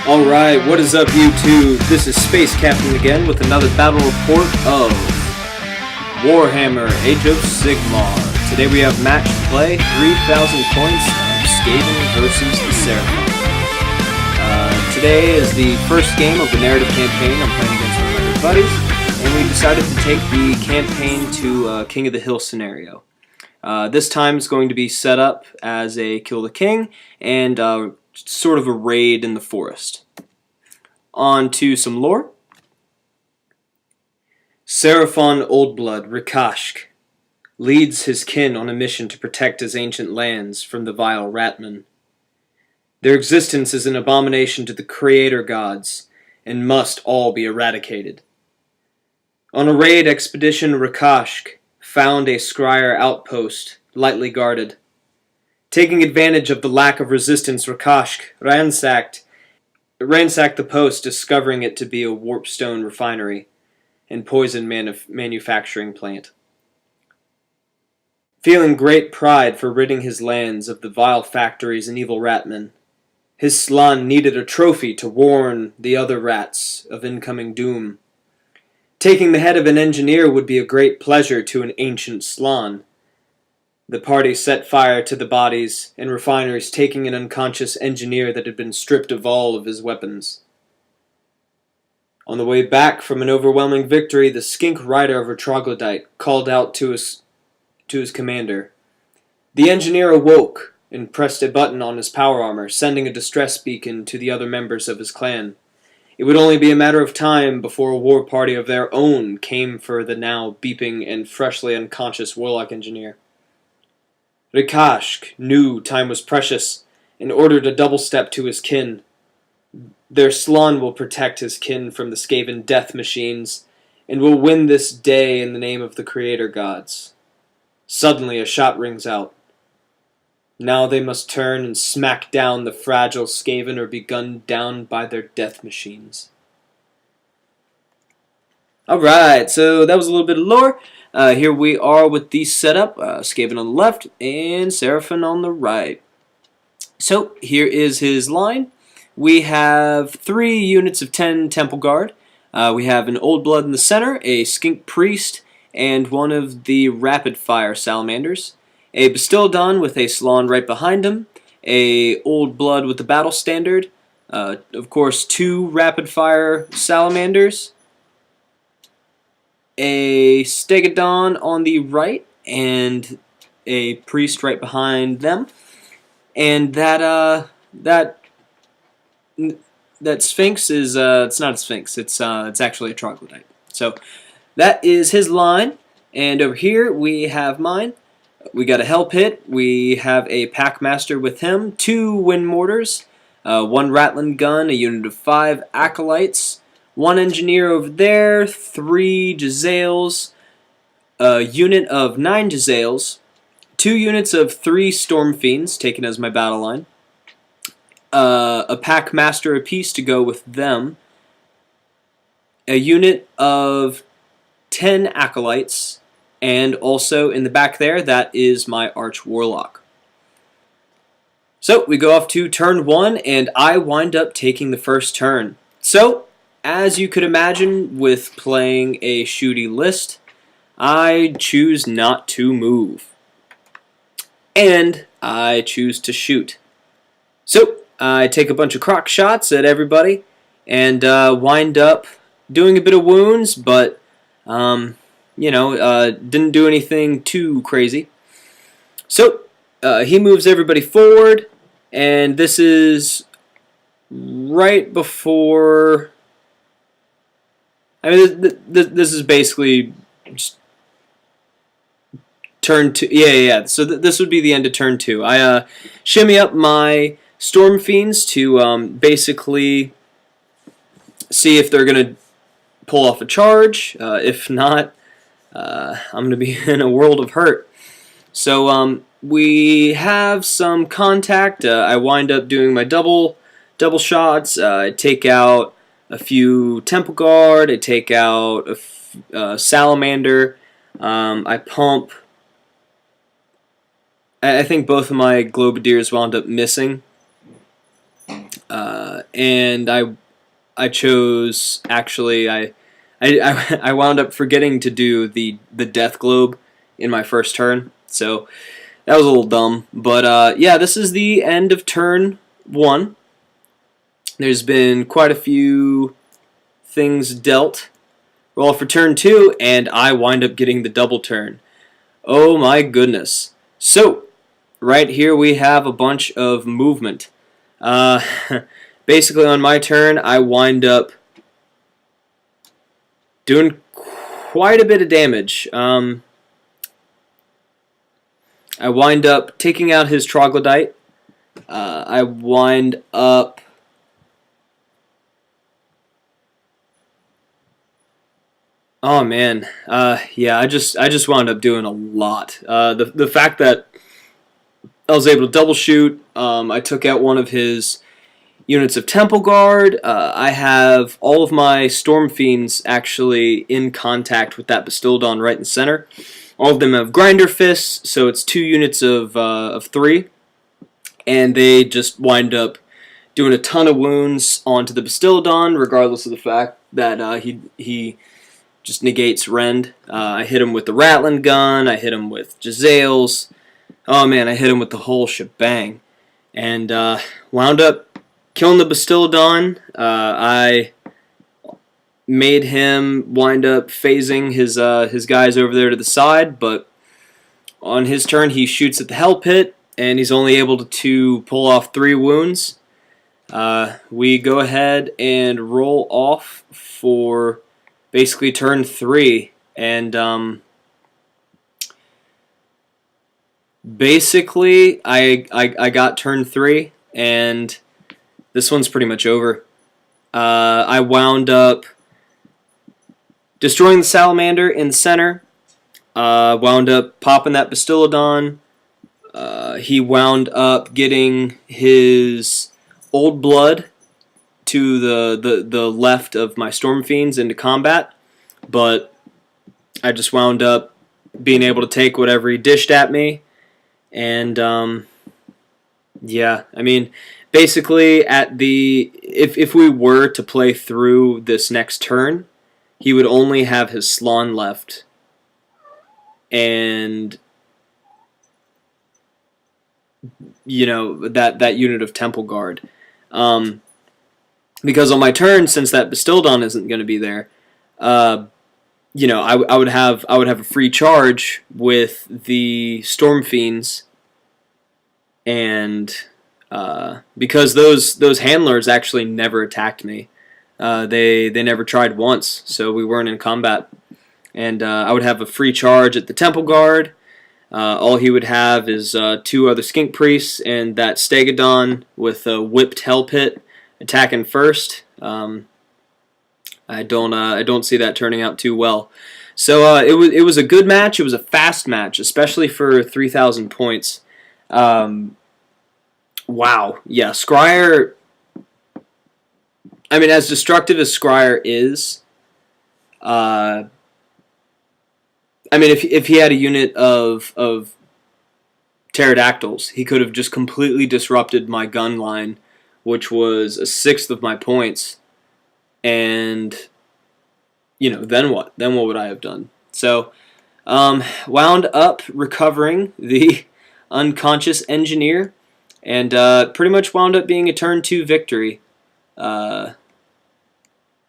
Alright, what is up YouTube? This is Space Captain again with another battle report of Warhammer Age of Sigmar. Today we have match to play, 3,000 points of Skaven versus the Seraphon. Today is the first game of the narrative campaign. I'm playing against one of my good buddies, and we decided to take the campaign to King of the Hill scenario. This time is going to be set up as a Kill the King and sort of a raid in the forest. On to some lore. Seraphon Old Blood Rikashk leads his kin on a mission to protect his ancient lands from the vile Ratmen. Their existence is an abomination to the creator gods and must all be eradicated. On a raid expedition, Rikashk found a Skryre outpost lightly guarded. Taking advantage of the lack of resistance, Rikashk ransacked the post, discovering it to be a Warpstone refinery and poison manufacturing plant. Feeling great pride for ridding his lands of the vile factories and evil Ratmen, his Slaan needed a trophy to warn the other rats of incoming doom. Taking the head of an engineer would be a great pleasure to an ancient Slaan. The party set fire to the bodies and refineries, taking an unconscious engineer that had been stripped of all of his weapons. On the way back from an overwhelming victory, the skink rider of a troglodyte called out to his commander. The engineer awoke and pressed a button on his power armor, sending a distress beacon to the other members of his clan. It would only be a matter of time before a war party of their own came for the now beeping and freshly unconscious warlock engineer. Rikashk knew time was precious and ordered a double step to his kin. Their Slaan will protect his kin from the Skaven death machines and will win this day in the name of the creator gods. Suddenly a shot rings out. Now they must turn and smack down the fragile Skaven or be gunned down by their death machines. Alright, so that was a little bit of lore. Here we are with the setup, Skaven on the left and Seraphon on the right. So here is his line. We have 3 units of 10 Temple Guard. We have an Old Blood in the center, a Skink Priest, and one of the Rapid Fire Salamanders. A Bastildon with a Slaan right behind him, a Old Blood with the Battle Standard, of course 2 Rapid Fire Salamanders, a Stegodon on the right, and a Priest right behind them. And that Sphinx is it's not a Sphinx. It's actually a troglodyte. So that is his line. And over here we have mine. We got a Hell Pit. We have a Packmaster with him, 2 Wind Mortars, 1 Rattling Gun, a unit of 5 Acolytes, 1 Engineer over there, 3 Jezzails, a unit of 9 Jezzails, 2 units of 3 Storm Fiends, taken as my battle line, a Packmaster apiece to go with them, a unit of 10 Acolytes, and also in the back there, that is my Arch Warlock. So we go off to turn 1, and I wind up taking the first turn. So, as you could imagine with playing a shooty list, I choose not to move. And I choose to shoot. So, I take a bunch of crock shots at everybody, and wind up doing a bit of wounds, but didn't do anything too crazy. So, he moves everybody forward, and this is right before... I mean, this is basically just turn 2. Yeah. So this would be the end of turn 2. I shimmy up my Storm Fiends to basically see if they're going to pull off a charge. If not, I'm going to be in a world of hurt. So we have some contact. I wind up doing my double shots. I take out a few Temple Guard. I take out a Salamander. I pump. I think both of my Globadiers wound up missing. and I chose, actually, I wound up forgetting to do the death globe in my first turn, so that was a little dumb. But yeah, this is the end of turn 1. There's been quite a few things dealt. Roll for turn 2, and I wind up getting the double turn. Oh my goodness. So, right here we have a bunch of movement. Basically on my turn, I wind up doing quite a bit of damage. I wind up taking out his troglodyte. I wind up oh man, yeah, I just wound up doing a lot. The fact that I was able to double shoot, I took out one of his units of Temple Guard. I have all of my Storm Fiends actually in contact with that Bastildon right in the center. All of them have Grinder Fists, so it's 2 units of 3, and they just wind up doing a ton of wounds onto the Bastildon, regardless of the fact that he just negates rend. I hit him with the Ratling gun, I hit him with Jezzails. Oh man, I hit him with the whole shebang. And wound up killing the Bastildon. I made him wind up phasing his guys over there to the side, but on his turn he shoots at the Hell Pit, and he's only able to pull off 3 wounds. We go ahead and roll off for basically turn 3, and basically I got turn 3, and this one's pretty much over. I wound up destroying the Salamander in the center, wound up popping that Bastillodon. He wound up getting his Old Blood to the left of my Storm Fiends into combat, but I just wound up being able to take whatever he dished at me, and yeah, I mean, basically if we were to play through this next turn, he would only have his Slaan left, and you know, that unit of Temple Guard. Because on my turn, since that Bastildon isn't going to be there, you know, I would have a free charge with the Storm Fiends, and because those handlers actually never attacked me, they never tried once, so we weren't in combat, and I would have a free charge at the Temple Guard. All he would have is 2 other Skink Priests and that Stegodon with a whipped Hell Pit attacking first. I don't see that turning out too well. So it was a good match. It was a fast match, especially for 3,000 points. Wow, yeah, Skryre. I mean, as destructive as Skryre is, I mean, if he had a unit of pterodactyls, he could have just completely disrupted my gun line, which was a 1/6 of my points, and you know, then what? Then what would I have done? So, wound up recovering the unconscious engineer, and pretty much wound up being a turn 2 victory.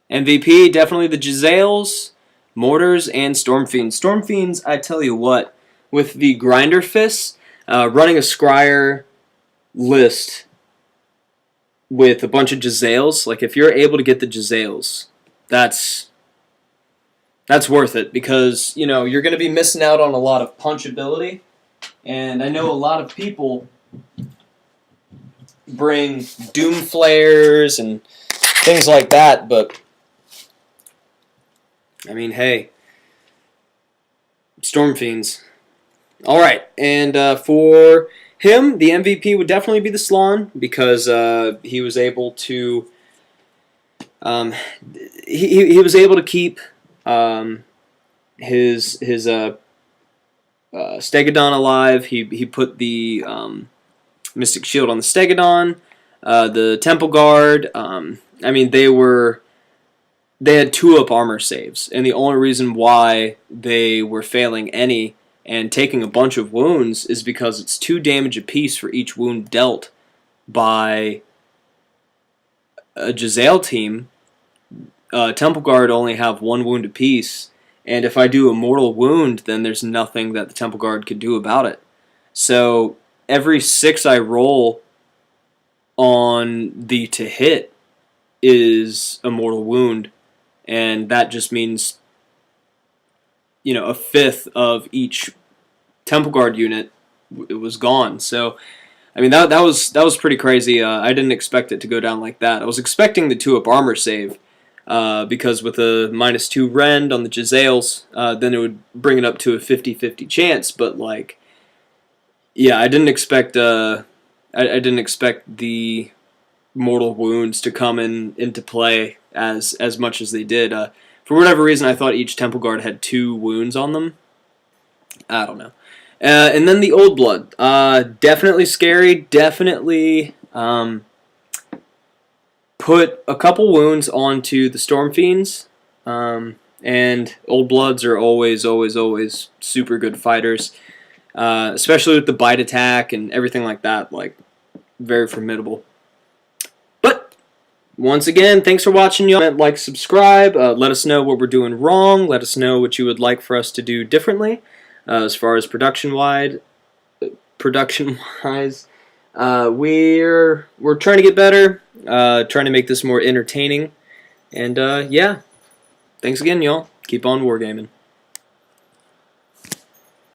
MVP, definitely the Jezzails, Mortars, and Storm Fiends. Storm Fiends, I tell you what, with the Grinder Fists, running a Skryre list with a bunch of Jezzails, like if you're able to get the Jezzails, that's worth it, because you know you're going to be missing out on a lot of punchability, and I know a lot of people bring Doom Flares and things like that, but I mean, hey, Storm Fiends. All right, and for him, the MVP would definitely be the Slaan, because he was able to he was able to keep his Stegodon alive. He put the Mystic Shield on the Stegodon. The Temple Guard, I mean, they had 2-up armor saves, and the only reason why they were failing any and taking a bunch of wounds is because it's 2 damage apiece for each wound dealt by a Jezzail team. Temple Guard only have 1 wound apiece, and if I do a mortal wound, then there's nothing that the Temple Guard could do about it. So every 6 I roll on the to hit is a mortal wound, and that just means, you know, a fifth of each Temple Guard unit it was gone. So I mean, that was pretty crazy. I didn't expect it to go down like that. I was expecting the 2-up armor save, because with a -2 rend on the Jezzails, then it would bring it up to a 50-50 chance. But like, yeah, I didn't expect I didn't expect the mortal wounds to come into play as much as they did. For whatever reason, I thought each Temple Guard had 2 wounds on them. I don't know. And then the Old Blood. Definitely scary. Definitely put a couple wounds onto the Storm Fiends. And Old Bloods are always super good fighters. Especially with the bite attack and everything like that. Like, very formidable. But, once again, thanks for watching, y'all. Like, subscribe. Let us know what we're doing wrong. Let us know what you would like for us to do differently. As far as production-wise, we're trying to get better, trying to make this more entertaining, and yeah, thanks again, y'all. Keep on wargaming.